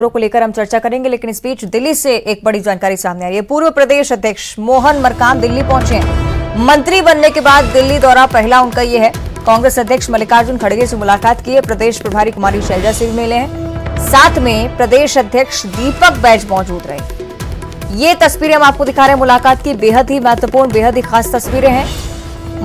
को लेकर हम चर्चा करेंगे, लेकिन इस बीच दिल्ली से एक बड़ी जानकारी सामने आ रही है। पूर्व प्रदेश अध्यक्ष मोहन मरकाम दिल्ली पहुंचे हैं। मंत्री बनने के बाद दिल्ली दौरा पहला उनका ये है। कांग्रेस अध्यक्ष मल्लिकार्जुन खड़गे से मुलाकात की है। प्रदेश प्रभारी कुमारी शैलजा से भी मिले हैं। साथ में प्रदेश अध्यक्ष दीपक बैज मौजूद रहे। ये तस्वीरें हम आपको दिखा रहे हैं मुलाकात की। बेहद ही महत्वपूर्ण, बेहद ही खास तस्वीरें हैं।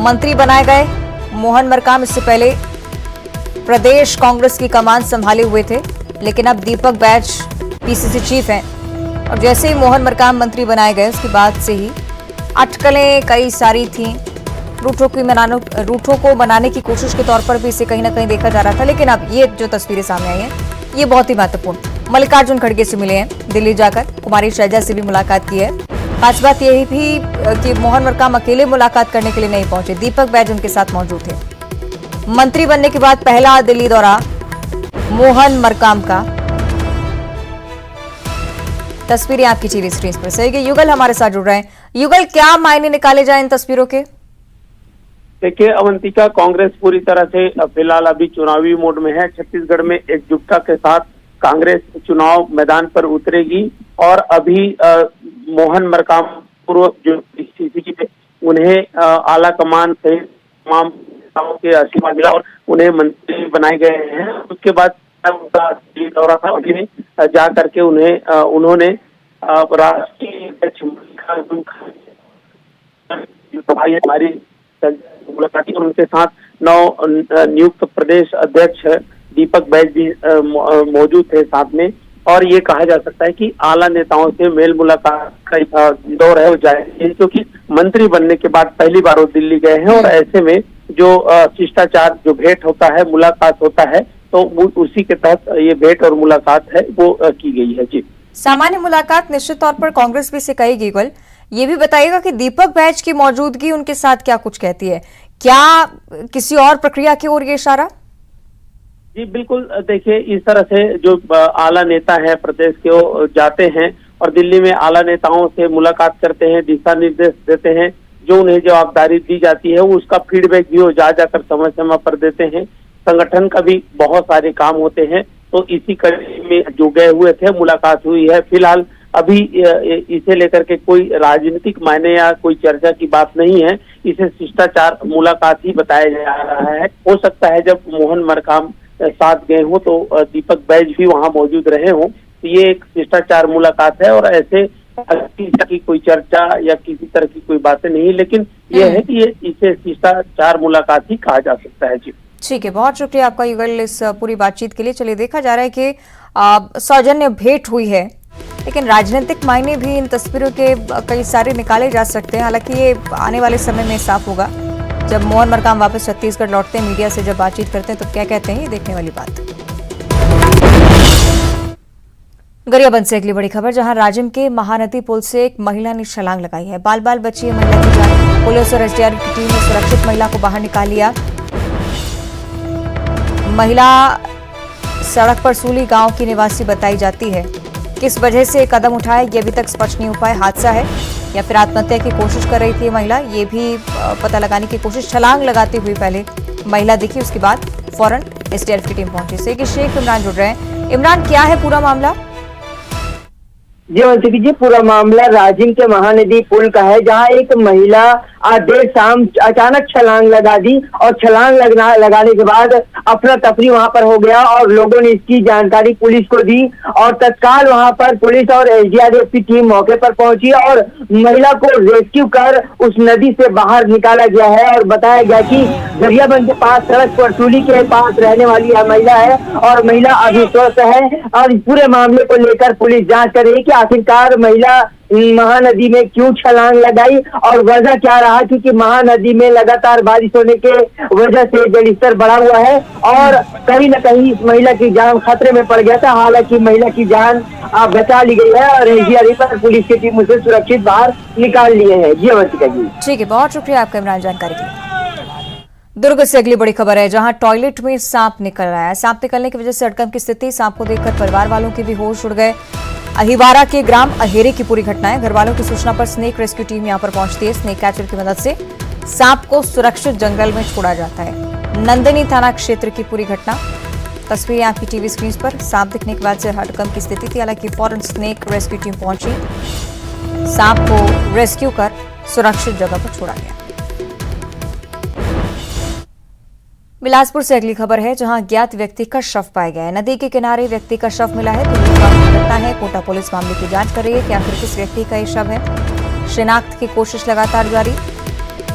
मंत्री बनाए गए मोहन मरकाम इससे पहले प्रदेश कांग्रेस की कमान संभाले हुए थे, लेकिन अब दीपक बैज पीसीसी चीफ हैं। और जैसे ही मोहन मरकाम मंत्री बनाए गए उसके बाद से ही अटकलें कई सारी थीं। रूठों को मनाने की कोशिश के तौर पर भी इसे कहीं ना कहीं देखा जा रहा था, लेकिन अब ये जो तस्वीरें सामने आई हैं ये बहुत ही महत्वपूर्ण। मल्लिकार्जुन खड़गे से मिले हैं दिल्ली जाकर, कुमारी शैलजा से भी मुलाकात की है। खास बात यही भी कि मोहन मरकाम अकेले मुलाकात करने के लिए नहीं पहुंचे, दीपक बैज उनके साथ मौजूद थे। मंत्री बनने के बाद पहला दिल्ली दौरा मोहन मरकाम का। तस्वीरें आपकी टीवी स्क्रीन पर सही। युगल हमारे साथ जुड़ रहे हैं। युगल, क्या मायने निकाले जाए इन तस्वीरों के? देखिए अवंतिका, कांग्रेस पूरी तरह से फिलहाल अभी चुनावी मोड में है। छत्तीसगढ़ में एकजुटता के साथ कांग्रेस चुनाव मैदान पर उतरेगी और अभी मोहन मरकाम पूर्व जो पीसीसी थे उन्हें आला कमान से तमाम के आशीर्वाद मिला और उन्हें मंत्री बनाए गए हैं। उसके बाद उनका दौरा था, जा करके उन्होंने राष्ट्रीय अध्यक्ष हमारी मुलाकात की। उनके साथ नव नियुक्त प्रदेश अध्यक्ष दीपक बैज भी मौजूद थे साथ में। और ये कहा जा सकता है कि आला नेताओं से मेल मुलाकात का दौर है वो जारी, क्योंकि मंत्री बनने के बाद पहली बार वो दिल्ली गए हैं और ऐसे में जो शिष्टाचार जो भेंट होता है, मुलाकात होता है, तो उसी के तहत ये भेंट और मुलाकात है वो की गई है। जी, सामान्य मुलाकात निश्चित तौर पर कांग्रेस भी से कहेगी। गोयल, ये भी बताइएगा कि दीपक बैज की मौजूदगी उनके साथ क्या कुछ कहती है? क्या किसी और प्रक्रिया की ओर ये इशारा? जी बिल्कुल, देखिए इस तरह से जो आला नेता है प्रदेश के वो जाते हैं और दिल्ली में आला नेताओं से मुलाकात करते हैं, दिशा निर्देश देते हैं, जो उन्हें जवाबदारी दी जाती है वो उसका फीडबैक भी वो जाकर समय समय पर देते हैं। संगठन का भी बहुत सारे काम होते हैं, तो इसी कड़ी में जो गए हुए थे मुलाकात हुई है। फिलहाल अभी इसे लेकर के कोई राजनीतिक मायने या कोई चर्चा की बात नहीं है। इसे शिष्टाचार मुलाकात ही बताया जा रहा है। हो सकता है जब मोहन मरकाम साथ गए हों तो दीपक बैज भी वहां मौजूद रहे हों, तो ये एक शिष्टाचार मुलाकात है और ऐसे की कोई चर्चा या किसी तरह की कोई बातें नहीं, लेकिन ये है कि इसे शिष्टाचार मुलाकात ही कहा जा सकता है। जी ठीक है, बहुत शुक्रिया आपका युगल इस पूरी बातचीत के लिए। चलिए, देखा जा रहा है कि सौजन्य भेंट हुई है, लेकिन राजनीतिक मायने भी इन तस्वीरों के कई सारे निकाले जा सकते हैं। हालांकि ये आने वाले समय में साफ होगा जब मोहन मरकाम वापस छत्तीसगढ़ लौटते हैं, मीडिया से जब बातचीत करते हैं तो क्या कहते हैं, ये देखने वाली बात। गरियाबंद से अगली बड़ी खबर, जहां राजिम के महानदी पुल से एक महिला ने छलांग लगाई है। बाल बाल बची है महिला की जान। पुलिस और एसडीआरएफ की टीम ने सुरक्षित महिला को बाहर निकाल लिया। महिला सड़क पर सूली गांव की निवासी बताई जाती है। किस वजह से कदम उठाया ये अभी तक स्पष्ट नहीं हो पाया। हादसा है या फिर आत्महत्या की कोशिश कर रही थी महिला, ये भी पता लगाने की कोशिश। छलांग लगाती हुई पहले महिला दिखी, उसके बाद फौरन एसडीआरएफ की टीम पहुंची। से शेख इमरान जुड़ रहे हैं। इमरान, क्या है पूरा मामला? जी पूरा मामला राजिम के महानदी पुल का है, जहां एक महिला आज देर शाम अचानक छलांग लगा दी और छलांग लगाने के बाद अफरा तफरी वहां पर हो गया और लोगों ने इसकी जानकारी पुलिस को दी और तत्काल वहां पर पुलिस और एसडीआरएफ की टीम मौके पर पहुंची और महिला को रेस्क्यू कर उस नदी से बाहर निकाला गया है। और बताया गया कि गरियाबंद के पास सड़क पर सूली के पास रहने वाली यह महिला है और महिला अभी स्वस्थ है। और इस पूरे मामले को लेकर पुलिस जांच कर रही है कि आखिरकार महिला महानदी में क्यों छलांग लगाई और वजह क्या रहा, क्योंकि महानदी में लगातार बारिश होने के वजह से जलस्तर बढ़ा हुआ है और कहीं न कहीं इस महिला की जान खतरे में पड़ गया था। हालांकि महिला की जान बचा ली गई है और एसडीआरएफ और पुलिस की टीम उसे सुरक्षित बाहर निकाल लिए हैं। जी अवंतिका जी। ठीक है, बहुत शुक्रिया आपका इमरान जानकारी के लिए। दुर्ग से अगली बड़ी खबर है, जहां टॉयलेट में सांप निकल रहा है। सांप निकलने की वजह से हड़कंप की स्थिति। सांप को देखकर परिवार वालों के भी होश उड़ गए। अहिवारा के ग्राम अहेरे की पूरी घटना है। घर वालों की सूचना पर स्नेक रेस्क्यू टीम यहां पर पहुंचती है। स्नेक कैचर की मदद से सांप को सुरक्षित जंगल में छोड़ा जाता है। नंदिनी थाना क्षेत्र की पूरी घटना। तस्वीरें आपकी टीवी स्क्रीन पर। सांप दिखने के बाद से हड़कंप की स्थिति थी, हालांकि फौरन स्नेक रेस्क्यू टीम पहुंची, सांप को रेस्क्यू कर सुरक्षित जगह पर छोड़ा गया। बिलासपुर से अगली खबर है, जहां अज्ञात व्यक्ति का शव पाया गया है। नदी के किनारे व्यक्ति का शव मिला है। घटना है, कोटा पुलिस मामले की जांच कर रही है कि आखिर किस व्यक्ति का ये शव है। शिनाख्त की कोशिश लगातार जारी।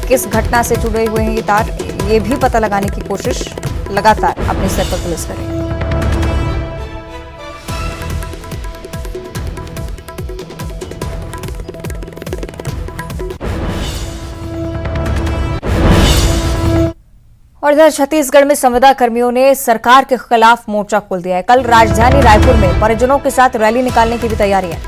किस घटना से जुड़े हुए हैं ये तार, ये भी पता लगाने की कोशिश लगातार अपने स्तर पर पुलिस कर रही है। और इधर छत्तीसगढ़ में संविदा कर्मियों ने सरकार के खिलाफ मोर्चा खोल दिया है। कल राजधानी रायपुर में परिजनों के साथ रैली निकालने की भी तैयारी है।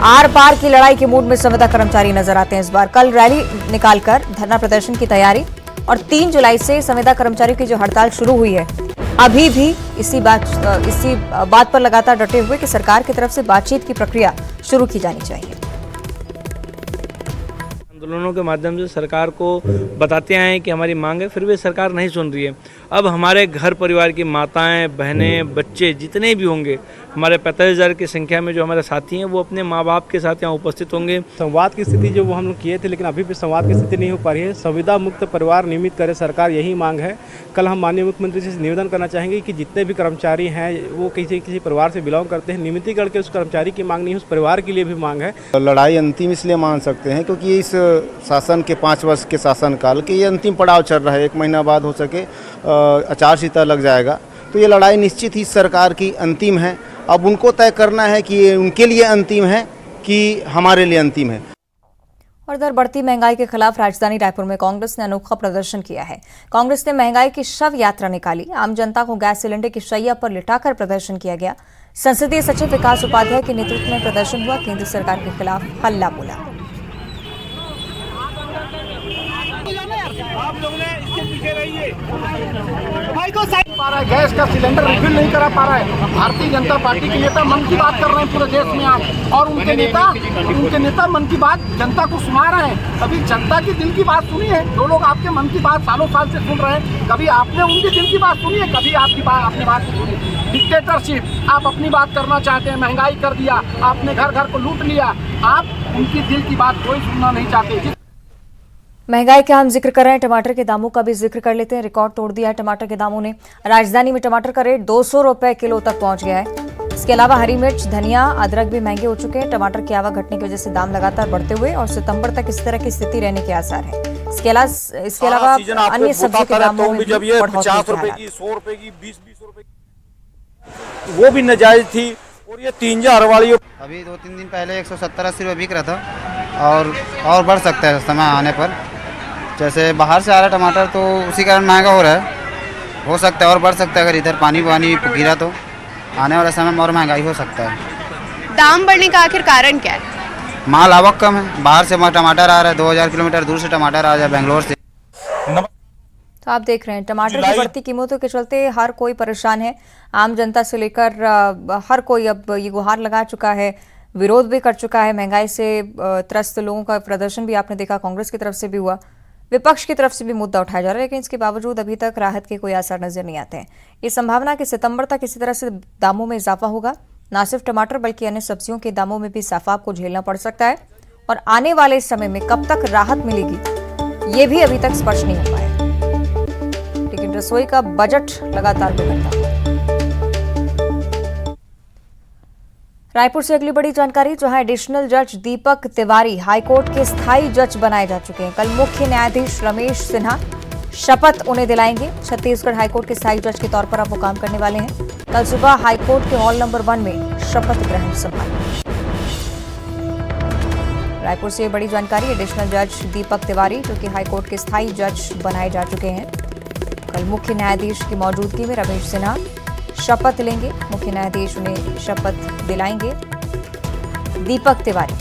आर पार की लड़ाई के मूड में संविदा कर्मचारी नजर आते हैं इस बार। कल रैली निकालकर धरना प्रदर्शन की तैयारी, और 3 जुलाई से संविदा कर्मचारियों की जो हड़ताल शुरू हुई है, अभी भी इसी बात पर लगातार डटे हुए कि सरकार की तरफ से बातचीत की प्रक्रिया शुरू की जानी चाहिए। आंदोलनों के माध्यम से सरकार को बताते आए हैं कि हमारी मांग है, फिर भी सरकार नहीं सुन रही है। अब हमारे घर परिवार की माताएं, बहनें, बच्चे जितने भी होंगे, हमारे 45,000 की संख्या में जो हमारे साथी हैं, वो अपने माँ बाप के साथ यहाँ उपस्थित होंगे। संवाद की स्थिति जो वो हम लोग किए थे, लेकिन अभी भी संवाद की स्थिति नहीं हो पा रही है। संविदा मुक्त परिवार नियमित करे सरकार, यही मांग है। कल हम माननीय मुख्यमंत्री से निवेदन करना चाहेंगे कि जितने भी कर्मचारी हैं वो किसी परिवार से बिलोंग करते हैं, नियमितीकरण के उस कर्मचारी की मांग नहीं, उस परिवार के लिए भी मांग है। लड़ाई अंतिम इसलिए मान सकते हैं क्योंकि इस शासन के 5 वर्ष के शासनकाल के ये अंतिम पड़ाव चल रहा है। 1 महीना बाद हो सके आचार संहिता लग जाएगा, तो ये लड़ाई निश्चित ही सरकार की अंतिम है। अब उनको तय करना है कि ये उनके लिए अंतिम है कि हमारे लिए अंतिम है। और इधर बढ़ती महंगाई के खिलाफ राजधानी रायपुर में कांग्रेस ने अनोखा प्रदर्शन किया है। कांग्रेस ने महंगाई की शव यात्रा निकाली। आम जनता को गैस सिलेंडर की शैया पर लिटाकर प्रदर्शन किया गया। संसदीय सचिव विकास उपाध्याय के नेतृत्व में प्रदर्शन हुआ। केंद्र सरकार के खिलाफ हल्ला बोला। आप लोग ने इसके पीछे रहिए। भाई को गैस का सिलेंडर रिफिल नहीं करा पा रहा है। भारतीय जनता पार्टी के नेता मन की बात कर रहे हैं पूरे देश में आज, और उनके नेता मन की बात जनता को सुना रहे हैं। कभी जनता की दिल की बात सुनी है? जो लोग आपके मन की बात सालों साल से सुन रहे हैं, कभी आपने उनकी दिल की बात सुनी है? कभी आपकी बात अपनी बात नहीं सुनी। डिक्टेटरशिप, आप अपनी बात करना चाहते हैं, महंगाई कर दिया आपने, घर घर को लूट लिया। आप उनकी दिल की बात कोई सुनना नहीं चाहते। महंगाई का हम जिक्र कर रहे हैं, टमाटर के दामों का भी जिक्र कर लेते हैं। रिकॉर्ड तोड़ दिया है टमाटर के दामों ने। राजधानी में टमाटर का रेट 200 रुपए किलो तक पहुंच गया है। इसके अलावा हरी मिर्च, धनिया, अदरक भी महंगे हो चुके हैं। टमाटर की आवक घटने की वजह से दाम लगातार बढ़ते हुए और सितंबर तक इस तरह की स्थिति रहने के आसार है। इसके अलावा अन्य सब्जी के दामों में जब ये 50 रुपए की, 100 रुपए की, 20 रुपए की, वो भी नाजायज थी। और ये 3000 वाली अभी 2-3 दिन पहले 170-80 रुपये बिक रहा था, और बढ़ सकता है समय आने पर। जैसे बाहर से आ रहा टमाटर तो उसी कारण महंगा हो रहा है। हो सकता है और बढ़ सकता है, अगर इधर पानी गिरा तो आने वाले समय में और महंगाई हो सकता है। दाम बढ़ने का आखिर कारण क्या है? माल आवक कम है। बाहर से टमाटर आ रहा है, 2000 किलोमीटर दूर से टमाटर आ जाए बेंगलोर से। तो आप देख रहे हैं टमाटर की बढ़ती कीमतों के चलते हर कोई परेशान है। आम जनता से लेकर हर कोई अब ये गुहार लगा चुका है, विरोध भी कर चुका है। महंगाई से त्रस्त लोगों का प्रदर्शन भी आपने देखा, कांग्रेस की तरफ से भी हुआ, विपक्ष की तरफ से भी मुद्दा उठाया जा रहा है, लेकिन इसके बावजूद अभी तक राहत के कोई आसार नजर नहीं आते हैं। ये संभावना कि सितंबर तक इसी तरह से दामों में इजाफा होगा। न सिर्फ टमाटर बल्कि अन्य सब्जियों के दामों में भी इजाफा आपको झेलना पड़ सकता है, और आने वाले समय में कब तक राहत मिलेगी ये भी अभी तक स्पष्ट नहीं हो पाया। लेकिन रसोई का बजट लगातार बिगड़ता है। रायपुर से अगली बड़ी जानकारी, जहां एडिशनल जज दीपक तिवारी हाईकोर्ट के स्थायी जज बनाए जा चुके हैं। कल मुख्य न्यायाधीश रमेश सिन्हा शपथ उन्हें दिलाएंगे। छत्तीसगढ़ हाईकोर्ट के स्थायी जज के तौर पर अब वो काम करने वाले हैं। कल सुबह हाईकोर्ट के हॉल नंबर 1 में शपथ ग्रहण संभालेंगे। रायपुर से बड़ी जानकारी, एडिशनल जज दीपक तिवारी जो कि हाईकोर्ट के स्थायी जज बनाए जा चुके हैं, कल मुख्य न्यायाधीश की मौजूदगी में रमेश सिन्हा शपथ लेंगे। मुख्य न्यायाधीश उन्हें शपथ दिलाएंगे। दीपक तिवारी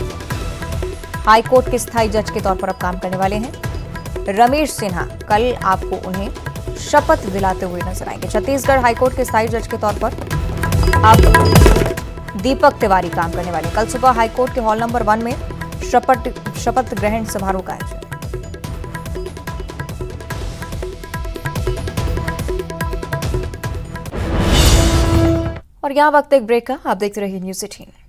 हाईकोर्ट के स्थायी जज के तौर पर अब काम करने वाले हैं। रमेश सिन्हा कल आपको उन्हें शपथ दिलाते हुए नजर आएंगे। छत्तीसगढ़ हाईकोर्ट के स्थायी जज के तौर पर अब दीपक तिवारी काम करने वाले। कल सुबह हाईकोर्ट के हॉल नंबर 1 में शपथ ग्रहण समारोह का आयोजन। और यहाँ वक्त एक ब्रेक का, आप देखते रहिए न्यूज़ 18।